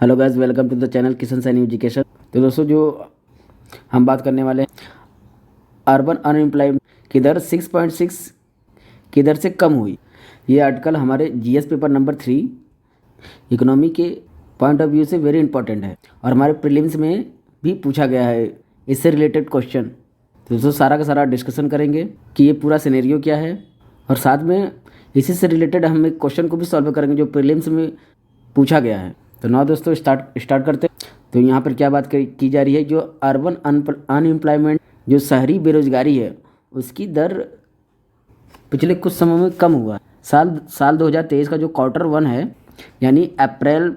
Hello guys, welcome to the channel Kishan Saini education. तो दोस्तों, जो हम बात करने वाले हैं, अर्बन अनएम्प्लॉयमेंट की दर 6.6 की दर से कम हुई। ये आर्टिकल हमारे जीएस पेपर नंबर 3 इकोनॉमी के पॉइंट ऑफ व्यू से वेरी इंपॉर्टेंट है और हमारे प्रीलिम्स में भी पूछा गया है इससे रिलेटेड क्वेश्चन। तो दोस्तों, सारा का सारा डिस्कशन करेंगे कि ये पूरा सिनेरियो क्या है और साथ में इसी से रिलेटेड हम एक क्वेश्चन को भी सॉल्व करेंगे जो प्रीलिम्स में पूछा गया है। तो ना दोस्तों, स्टार्ट करते हैं। तो यहाँ पर क्या बात की जा रही है, जो अर्बन अनएम्प्लॉयमेंट, जो शहरी बेरोजगारी है, उसकी दर पिछले कुछ समय में कम हुआ है। साल 2023 का जो क्वार्टर 1 है, यानी अप्रैल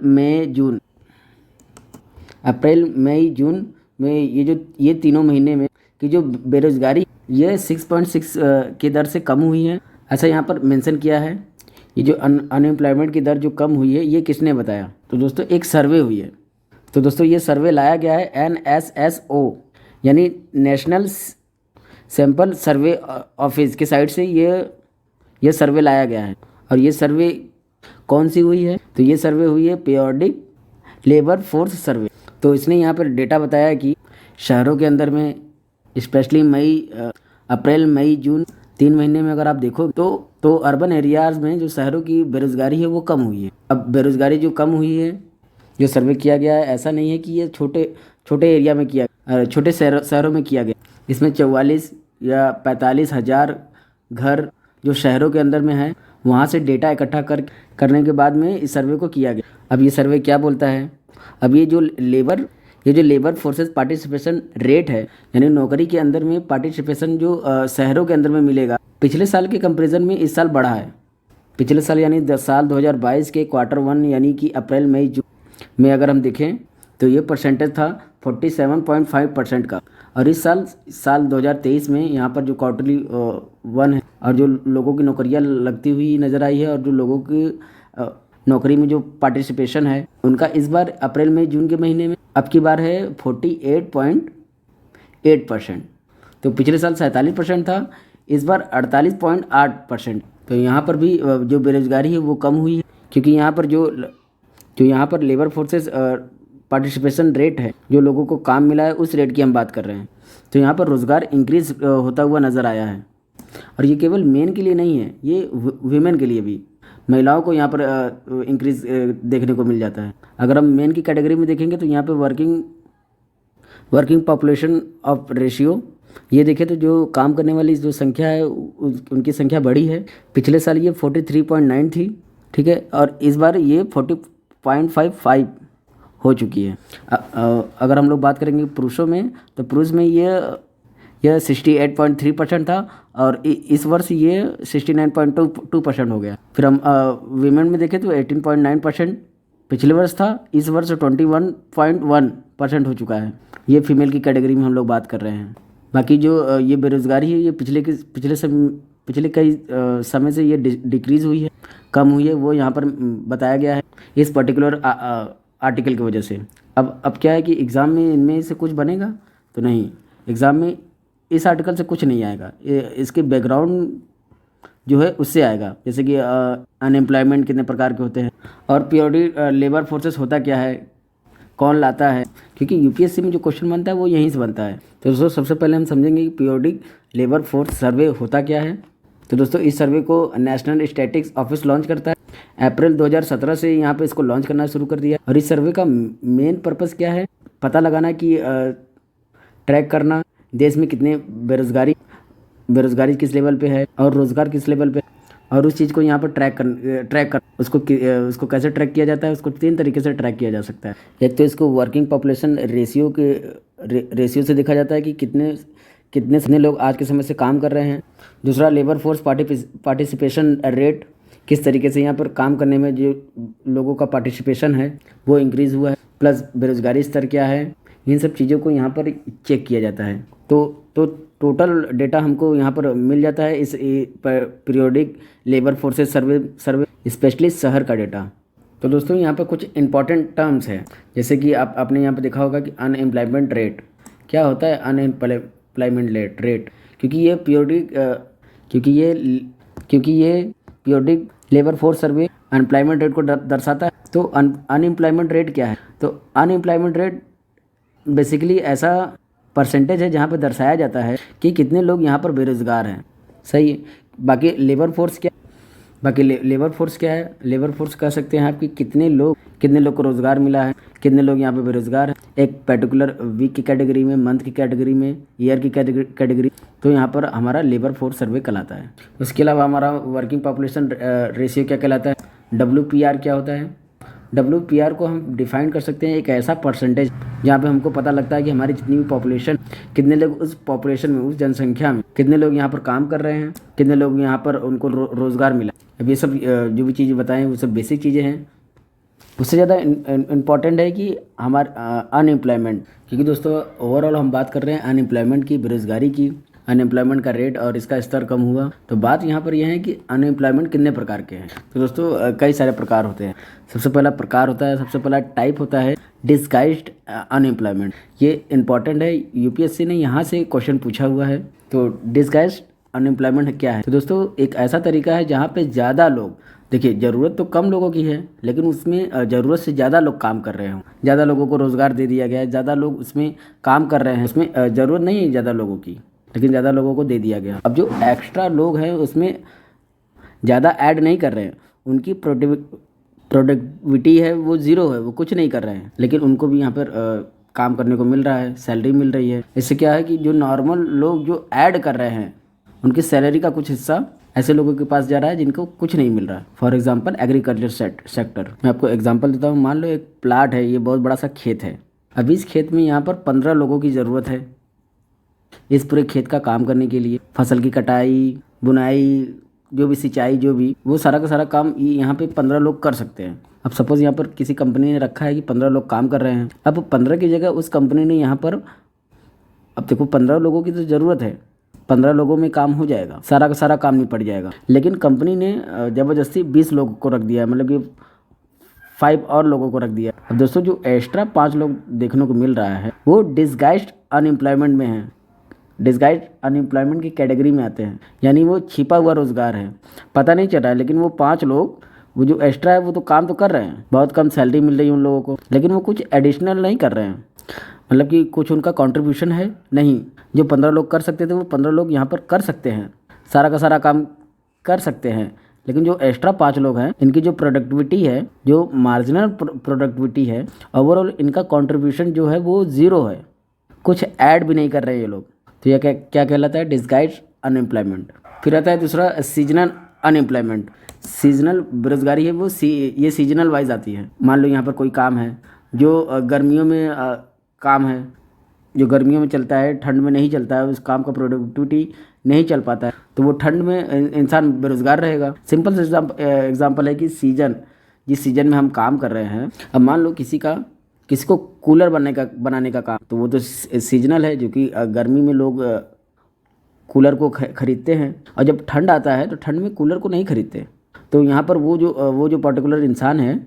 मई जून में ये तीनों महीने में की जो बेरोजगारी, ये 6.6 की दर से कम हुई है, ऐसा यहाँ पर मेंशन किया है। ये जो अनएम्प्लॉयमेंट की दर जो कम हुई है, ये किसने बताया? तो दोस्तों, एक सर्वे हुई है। तो दोस्तों, ये सर्वे लाया गया है NSSO यानी नेशनल सैंपल सर्वे ऑफिस की साइड से ये सर्वे लाया गया है। और ये सर्वे कौन सी हुई है? तो ये सर्वे हुई है पीरियोडिक लेबर फोर्स सर्वे। तो इसने यहाँ पर डेटा बताया है कि शहरों के अंदर में स्पेशली अप्रैल मई जून 3 महीने में अगर आप देखो तो अर्बन एरियाज़ में जो शहरों की बेरोज़गारी है वो कम हुई है। अब बेरोज़गारी जो कम हुई है, जो सर्वे किया गया है, ऐसा नहीं है कि ये छोटे एरिया में छोटे शहरों में किया गया। इसमें 44 या 45 हज़ार घर जो शहरों के अंदर में है, वहाँ से डेटा इकट्ठा करने के बाद में इस सर्वे को किया गया। अब ये सर्वे क्या बोलता है? अब ये जो लेबर फोर्सेस पार्टिसिपेशन रेट है, यानी नौकरी के अंदर में पार्टिसिपेशन जो शहरों के अंदर में मिलेगा, पिछले साल के कंपैरिजन में इस साल बढ़ा है। पिछले साल यानी साल 2022 के क्वार्टर 1 यानी कि अप्रैल मई जून में अगर हम देखें तो ये परसेंटेज था 47.5% का। और इस साल 2023 में यहाँ पर जो क्वार्टरली 1 है और जो लोगों की नौकरियाँ लगती हुई नज़र आई है और जो लोगों की नौकरी में जो पार्टिसिपेशन है उनका इस बार अप्रैल मई जून के महीने में अब की बार है 48.8%। तो पिछले साल 47% था, इस बार 48.8%। तो यहाँ पर भी जो बेरोजगारी है वो कम हुई है, क्योंकि यहाँ पर जो यहाँ पर लेबर फोर्सेस पार्टिसिपेशन रेट है, जो लोगों को काम मिला है, उस रेट की हम बात कर रहे हैं। तो यहाँ पर रोज़गार इंक्रीज होता हुआ नज़र आया है। और ये केवल मेन के लिए नहीं है, ये वीमेन के लिए भी, महिलाओं को यहाँ पर इंक्रीज देखने को मिल जाता है। अगर हम मेन की कैटेगरी में देखेंगे तो यहाँ पे वर्किंग पॉपुलेशन ऑफ रेशियो ये देखें तो जो काम करने वाली जो संख्या है उनकी संख्या बढ़ी है। पिछले साल ये 43.9 थी, ठीक है, और इस बार ये 40.55 हो चुकी है। अगर हम लोग बात करेंगे पुरुषों में, तो पुरुष में यह 68.3% था और इस वर्ष ये 69.2% हो गया। फिर हम वीमेन में देखें तो 18.9% पिछले वर्ष था, इस वर्ष 21.1% हो चुका है। ये फीमेल की कैटेगरी में हम लोग बात कर रहे हैं। बाकी जो ये बेरोज़गारी है, ये पिछले कई समय से ये डिक्रीज़ हुई है, कम हुई है, वो यहाँ पर बताया गया है इस पर्टिकुलर आर्टिकल की वजह से। अब क्या है कि एग्ज़ाम में इनमें से कुछ बनेगा तो नहीं, एग्ज़ाम में इस आर्टिकल से कुछ नहीं आएगा, इसके बैकग्राउंड जो है उससे आएगा, जैसे कि अनएम्प्लॉयमेंट कितने प्रकार के होते हैं और पीरियोडिक लेबर फोर्सेस होता क्या है, कौन लाता है, क्योंकि यूपीएससी में जो क्वेश्चन बनता है वो यहीं से बनता है। तो दोस्तों, सबसे पहले हम समझेंगे कि पीरियोडिक लेबर फोर्स सर्वे होता क्या है। तो दोस्तों, इस सर्वे को नेशनल स्टैटिस्टिक्स ऑफिस लॉन्च करता है। अप्रैल 2017 से यहाँ पे इसको लॉन्च करना शुरू कर दिया। और इस सर्वे का मेन पर्पस क्या है? पता लगाना कि ट्रैक करना देश में कितने बेरोजगारी किस लेवल पे है और रोज़गार किस लेवल पे, और उस चीज़ को यहाँ पर ट्रैक कर उसको कैसे ट्रैक किया जाता है? उसको 3 तरीके से ट्रैक किया जा सकता है। एक तो इसको वर्किंग पॉपुलेशन रेशियो से देखा जाता है कि कितने लोग आज के समय से काम कर रहे हैं। दूसरा, लेबर फोर्स पार्टिसिपेशन रेट, किस तरीके से यहाँ पर काम करने में जो लोगों का पार्टिसिपेशन है वो इंक्रीज़ हुआ है, प्लस बेरोजगारी स्तर क्या है, इन सब चीज़ों को यहाँ पर चेक किया जाता है। तो टोटल डेटा हमको यहाँ पर मिल जाता है इस पीरियोडिक लेबर फोर्सेस सर्वे स्पेशली शहर का डेटा। तो दोस्तों, यहाँ पर कुछ इंपॉर्टेंट टर्म्स हैं, जैसे कि आपने यहाँ पर देखा होगा कि अनएम्प्लॉयमेंट रेट क्या होता है। अनएम्प्लॉयमेंट रेट क्योंकि ये periodic labour force survey unemployment rate को दर्शाता है। तो अनएम्प्लॉयमेंट रेट क्या है? तो अनएम्प्लॉयमेंट रेट बेसिकली ऐसा परसेंटेज है जहाँ पे दर्शाया जाता है कि कितने लोग यहाँ पर बेरोज़गार हैं। सही है। बाकी लेबर फोर्स क्या है? लेबर फोर्स कह सकते हैं आप कि कितने लोग को रोज़गार मिला है, कितने लोग यहाँ पे बेरोज़गार हैं एक पर्टिकुलर वीक की कैटेगरी में, मंथ की कैटेगरी में, ईयर की कैटेगरी। तो यहाँ पर हमारा लेबर फोर्स सर्वे कहलाता है। उसके अलावा हमारा वर्किंग पॉपुलेशन रेशियो क्या कहलाता है? WPR क्या होता है? WPR को हम डिफाइन कर सकते हैं एक ऐसा परसेंटेज जहाँ पे हमको पता लगता है कि हमारी जितनी भी पॉपुलेशन, कितने लोग उस पॉपुलेशन में, उस जनसंख्या में कितने लोग यहाँ पर काम कर रहे हैं, कितने लोग यहाँ पर उनको रोज़गार मिला। अब ये सब जो भी चीज़ें बताएं वो सब बेसिक चीज़ें हैं। उससे ज़्यादा इम्पॉर्टेंट है कि हमारा अनएम्प्लॉयमेंट, क्योंकि दोस्तों ओवरऑल हम बात कर रहे हैं अनएम्प्लॉयमेंट की, बेरोज़गारी की, अनएम्प्लॉयमेंट का रेट और इसका स्तर कम हुआ। तो बात यहाँ पर यह है कि अनएम्प्लॉयमेंट कितने प्रकार के हैं। तो दोस्तों कई सारे प्रकार होते हैं। सबसे पहला टाइप होता है डिस्गाइज्ड अनएम्प्लॉयमेंट। ये इंपॉर्टेंट है, यूपीएससी ने यहाँ से क्वेश्चन पूछा हुआ है। तो डिस्गाइज्ड अनएम्प्लॉयमेंट क्या है? तो दोस्तों एक ऐसा तरीका है जहाँ पे ज़्यादा लोग, देखिए ज़रूरत तो कम लोगों की है लेकिन उसमें ज़रूरत से ज़्यादा लोग काम कर रहे हों, ज़्यादा लोगों को रोज़गार दे दिया गया है, ज़्यादा लोग उसमें काम कर रहे हैं, उसमें ज़रूरत नहीं है ज़्यादा लोगों की लेकिन ज़्यादा लोगों को दे दिया गया। अब जो एक्स्ट्रा लोग हैं उसमें ज़्यादा ऐड नहीं कर रहे हैं, उनकी प्रोडक्टिविटी है वो ज़ीरो है, वो कुछ नहीं कर रहे हैं, लेकिन उनको भी यहाँ पर काम करने को मिल रहा है, सैलरी मिल रही है। इससे क्या है कि जो नॉर्मल लोग जो ऐड कर रहे हैं उनकी सैलरी का कुछ हिस्सा ऐसे लोगों के पास जा रहा है जिनको कुछ नहीं मिल रहा है। फॉर एग्जांपल एग्रीकल्चर सेक्टर, मैं आपको एग्जांपल देता हूँ। मान लो एक प्लाट है, ये बहुत बड़ा सा खेत है। अब इस खेत में यहाँ पर 15 लोगों की ज़रूरत है इस पूरे खेत का काम करने के लिए। फसल की कटाई, बुनाई, जो भी सिंचाई, जो भी, वो सारा का सारा काम यहाँ पे 15 लोग कर सकते हैं। अब सपोज़ यहाँ पर किसी कंपनी ने रखा है कि 15 लोग काम कर रहे हैं। अब 15 की जगह उस कंपनी ने यहाँ पर, अब देखो 15 लोगों की तो ज़रूरत है, 15 लोगों में काम हो जाएगा, सारा का सारा काम निपट जाएगा, लेकिन कंपनी ने ज़बरदस्ती 20 लोगों को रख दिया, मतलब कि 5 और लोगों को रख दिया। अब दोस्तों जो एक्स्ट्रा 5 लोग देखने को मिल रहा है वो डिस्गाइज्ड अनएम्प्लॉयमेंट में है, डिस्गाइज्ड अनएम्प्लॉयमेंट की कैटेगरी में आते हैं, यानी वो छिपा हुआ रोज़गार है, पता नहीं चल रहा है, लेकिन वो 5 लोग, वो जो एक्स्ट्रा है वो तो काम तो कर रहे हैं, बहुत कम सैलरी मिल रही है उन लोगों को, लेकिन वो कुछ एडिशनल नहीं कर रहे हैं, मतलब कि कुछ उनका कंट्रीब्यूशन है नहीं। जो 15 लोग कर सकते थे वो 15 लोग यहाँ पर कर सकते हैं, सारा का सारा काम कर सकते हैं, लेकिन जो एक्स्ट्रा 5 लोग हैं इनकी जो प्रोडक्टिविटी है, जो मार्जिनल प्रोडक्टिविटी है, ओवरऑल इनका कंट्रीब्यूशन जो है वो ज़ीरो है, कुछ ऐड भी नहीं कर रहे हैं ये लोग। तो यह क्या कहलाता है? Disguised unemployment. फिर आता है दूसरा सीजनल अनएम्प्लॉयमेंट। सीजनल बेरोजगारी है वो ये सीजनल वाइज आती है। मान लो यहाँ पर कोई काम है जो गर्मियों में काम है, जो गर्मियों में चलता है, ठंड में नहीं चलता है, उस काम का प्रोडक्टिविटी नहीं चल पाता है, तो वो ठंड में इंसान बेरोज़गार रहेगा। सिंपल से एग्जांपल है कि जिस सीज़न में हम काम कर रहे हैं, अब मान लो किसी को कूलर बनाने का काम, तो वो तो सीजनल है, जो कि गर्मी में लोग कूलर को खरीदते हैं, और जब ठंड आता है तो ठंड में कूलर को नहीं खरीदते। तो यहाँ पर वो जो पर्टिकुलर इंसान है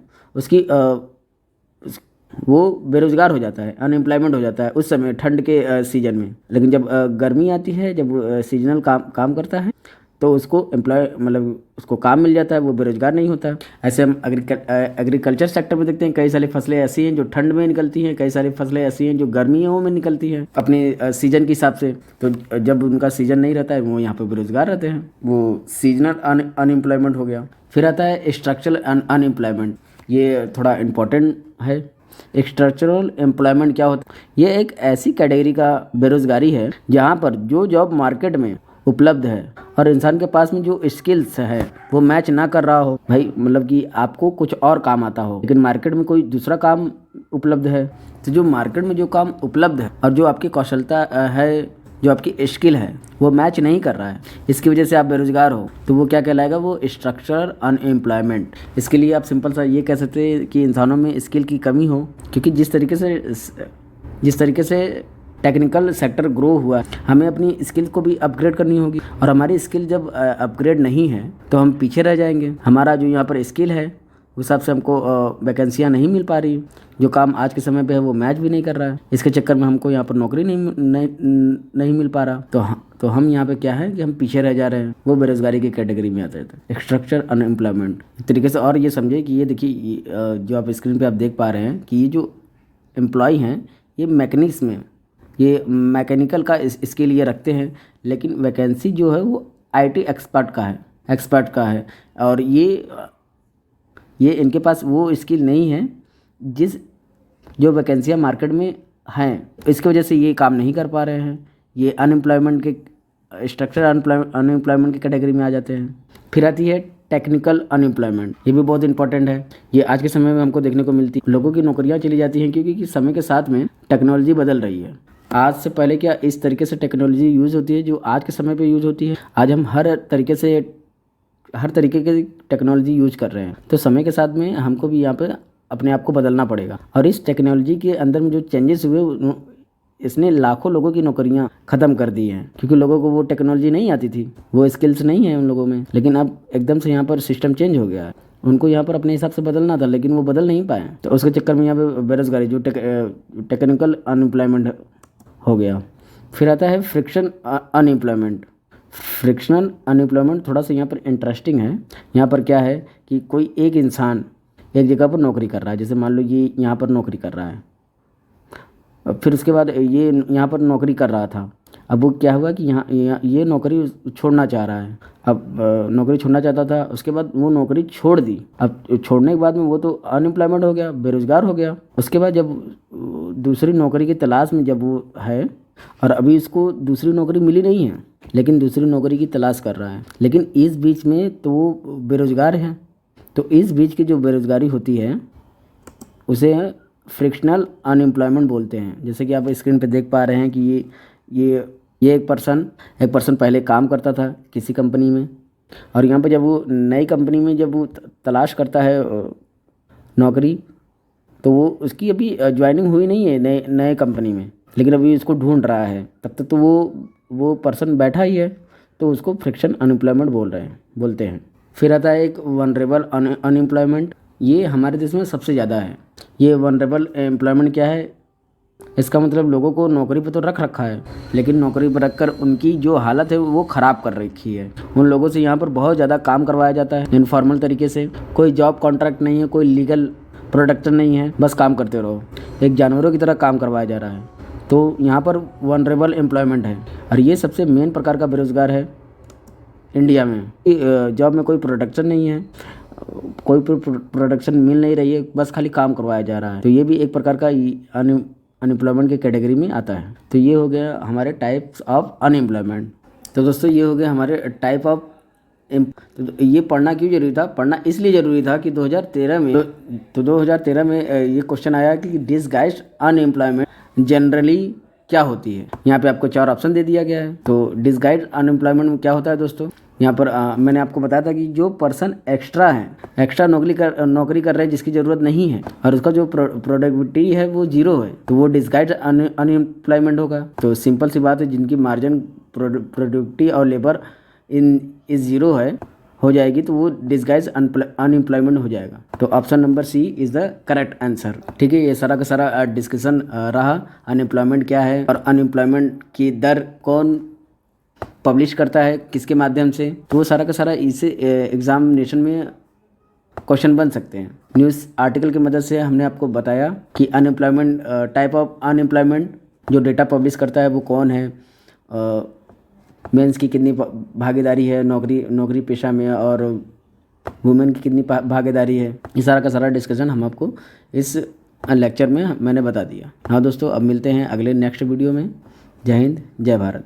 वो बेरोज़गार हो जाता है, अनएम्प्लॉयमेंट हो जाता है उस समय ठंड के सीज़न में। लेकिन जब गर्मी आती है, जब सीजनल काम करता है, तो उसको उसको काम मिल जाता है, वो बेरोज़गार नहीं होता है। ऐसे हम एग्रीकल्चर सेक्टर में देखते हैं, कई सारी फसलें ऐसी हैं जो ठंड में निकलती हैं, कई सारी फसलें ऐसी हैं जो गर्मियों में निकलती हैं अपने सीज़न के हिसाब से। तो जब उनका सीज़न नहीं रहता है वो यहाँ पर बेरोज़गार रहते हैं, वो सीजनल अनएम्प्लॉयमेंट हो गया। फिर आता है स्ट्रक्चरल अनएम्प्लॉयमेंट, ये थोड़ा इम्पोर्टेंट है। स्ट्रक्चरल एम्प्लॉयमेंट क्या होता है? ये एक ऐसी कैटेगरी का बेरोज़गारी है जहाँ पर जो जॉब मार्केट में उपलब्ध है और इंसान के पास में जो स्किल्स है वो मैच ना कर रहा हो। भाई मतलब कि आपको कुछ और काम आता हो लेकिन मार्केट में कोई दूसरा काम उपलब्ध है, तो जो मार्केट में जो काम उपलब्ध है और जो आपकी कौशलता है, जो आपकी स्किल है, वो मैच नहीं कर रहा है, इसकी वजह से आप बेरोज़गार हो, तो वो क्या कहलाएगा? वो स्ट्रक्चरल अनएम्प्लॉयमेंट। इसके लिए आप सिंपल सा ये कह सकते हैं कि इंसानों में स्किल की कमी हो, क्योंकि जिस तरीके से टेक्निकल सेक्टर ग्रो हुआ, हमें अपनी स्किल को भी अपग्रेड करनी होगी, और हमारी स्किल जब अपग्रेड नहीं है तो हम पीछे रह जाएंगे। हमारा जो यहाँ पर स्किल है उस हिसाब से हमको वैकेंसियाँ नहीं मिल पा रही, जो काम आज के समय पे है वो मैच भी नहीं कर रहा है। इसके चक्कर में हमको यहाँ पर नौकरी नहीं मिल पा रहा। तो हम यहाँ पे क्या है कि हम पीछे रह जा रहे हैं, वो बेरोजगारी की कैटेगरी में आते हैं। स्ट्रक्चर अनएम्प्लॉयमेंट एक तरीके से। और ये समझे कि ये देखिए जो आप स्क्रीन पे आप देख पा रहे हैं कि ये जो एम्प्लॉय हैं ये मैकेनिक्स में, ये मैकेनिकल का स्किल ये रखते हैं, लेकिन वैकेंसी जो है वो IT एक्सपर्ट का है। और ये इनके पास वो स्किल नहीं है जो वैकेंसियाँ मार्केट में हैं, इसकी वजह से ये काम नहीं कर पा रहे हैं। ये अनएम्प्लॉयमेंट के स्ट्रक्चर अनएम्प्लॉयमेंट की कैटेगरी में आ जाते हैं। फिर आती है टेक्निकल अनएम्प्लॉयमेंट। ये भी बहुत इंपॉर्टेंट है। ये आज के समय में हमको देखने को मिलती है। लोगों की नौकरियां चली जाती हैं क्योंकि समय के साथ में टेक्नोलॉजी बदल रही है। आज से पहले क्या इस तरीके से टेक्नोलॉजी यूज़ होती है जो आज के समय पे यूज़ होती है। आज हम हर तरीके की टेक्नोलॉजी यूज़ कर रहे हैं। तो समय के साथ में हमको भी यहाँ पे अपने आप को बदलना पड़ेगा। और इस टेक्नोलॉजी के अंदर में जो चेंजेस हुए इसने लाखों लोगों की नौकरियां ख़त्म कर दी हैं, क्योंकि लोगों को वो टेक्नोलॉजी नहीं आती थी, वो स्किल्स नहीं है उन लोगों में। लेकिन अब एकदम से यहाँ पर सिस्टम चेंज हो गया है। उनको यहाँ पर अपने हिसाब से बदलना था, लेकिन वो बदल नहीं पाए। तो उसके चक्कर में यहाँ पे बेरोजगारी जो टेक्निकल अनएम्प्लॉयमेंट हो गया। फिर आता है फ्रिक्शनल अनएम्प्लॉयमेंट। थोड़ा सा यहाँ पर इंटरेस्टिंग है। यहाँ पर क्या है कि कोई एक इंसान एक जगह पर नौकरी कर रहा है, जैसे मान लो ये यहाँ पर नौकरी कर रहा है, फिर उसके बाद ये यहाँ पर नौकरी कर रहा था। अब वो क्या हुआ कि ये नौकरी छोड़ना चाह रहा है। अब नौकरी छोड़ना चाहता था, उसके बाद वो नौकरी छोड़ दी। अब छोड़ने के बाद में वो तो अनएम्प्लॉयमेंट हो गया, बेरोजगार हो गया। उसके बाद जब दूसरी नौकरी की तलाश में जब वो है, और अभी इसको दूसरी नौकरी मिली नहीं है, लेकिन दूसरी नौकरी की तलाश कर रहा है, लेकिन इस बीच में तो वो बेरोजगार है। तो इस बीच की जो बेरोजगारी होती है उसे फ्रिक्शनल अनएम्प्लॉयमेंट बोलते हैं। जैसे कि आप स्क्रीन पे देख पा रहे हैं कि ये एक पर्सन पहले काम करता था किसी कंपनी में, और यहाँ पे जब वो नई कंपनी में जब वो तलाश करता है नौकरी, तो वो उसकी अभी ज्वाइनिंग हुई नहीं है नए कंपनी में, लेकिन अभी उसको ढूंढ रहा है। तब तक तो वो पर्सन बैठा ही है, तो उसको फ्रिक्शन अनएम्प्लॉयमेंट बोलते हैं। फिर आता है एक वनरेबल अनएम्प्लॉयमेंट। ये हमारे देश में सबसे ज़्यादा है। ये वनरेबल एम्प्लॉयमेंट क्या है, इसका मतलब लोगों को नौकरी पर तो रख रखा है, लेकिन नौकरी पर रखकर उनकी जो हालत है वो ख़राब कर रखी है। उन लोगों से यहाँ पर बहुत ज़्यादा काम करवाया जाता है इनफॉर्मल तरीके से। कोई जॉब कॉन्ट्रैक्ट नहीं है, कोई लीगल प्रोडक्शन नहीं है, बस काम करते रहो। एक जानवरों की तरह काम करवाया जा रहा है। तो यहाँ पर वनरेबल एम्प्लॉयमेंट है, और ये सबसे मेन प्रकार का बेरोजगार है इंडिया में। जॉब में कोई प्रोडक्शन नहीं है, कोई प्रोडक्शन मिल नहीं रही है, बस खाली काम करवाया जा रहा है। तो ये भी एक प्रकार का अनएम्प्लॉयमेंट की कैटेगरी में आता है। तो ये हो गया हमारे टाइप्स ऑफ अनएम्प्लॉयमेंट। तो दोस्तों ये हो गया हमारे टाइप ऑफ। तो ये पढ़ना क्यों जरूरी था? पढ़ना इसलिए ज़रूरी था कि 2013 में तो 2013 में ये क्वेश्चन आया कि डिसगाइज्ड अनएम्प्लॉयमेंट जनरली क्या होती है। यहाँ पे आपको 4 ऑप्शन दे दिया गया है। तो डिसगाइज्ड अनएम्प्लॉयमेंट में क्या होता है दोस्तों? यहाँ पर मैंने आपको बताया था कि जो पर्सन एक्स्ट्रा नौकरी कर रहे हैं जिसकी ज़रूरत नहीं है, और उसका जो प्रोडक्टिविटी है वो 0 है, तो वो डिसगाइज्ड अनएम्प्लॉयमेंट होगा। तो सिंपल सी बात है, जिनकी मार्जिन प्रोडक्टिविटी और लेबर इस 0 हो जाएगी, तो वो डिसगाइज अनएम्प्लॉयमेंट हो जाएगा। तो option number C is the correct answer. ठीक है, ये सारा का सारा डिस्कशन रहा अनएम्प्लॉयमेंट क्या है, और अनएम्प्लॉयमेंट की दर कौन पब्लिश करता है, किसके माध्यम से। तो वो सारा का सारा इससे एग्जामिनेशन में क्वेश्चन बन सकते हैं। न्यूज़ आर्टिकल की मदद से हमने आपको बताया कि अनएम्प्लॉयमेंट टाइप ऑफ अनएम्प्लॉयमेंट जो डेटा पब्लिश करता है वो कौन है, मेंस की कितनी भागीदारी है नौकरी पेशा में, और वुमेन की कितनी भागीदारी है। ये सारा का सारा डिस्कशन हम आपको इस लेक्चर में मैंने बता दिया। हाँ दोस्तों, अब मिलते हैं अगले नेक्स्ट वीडियो में। जय हिंद, जय भारत।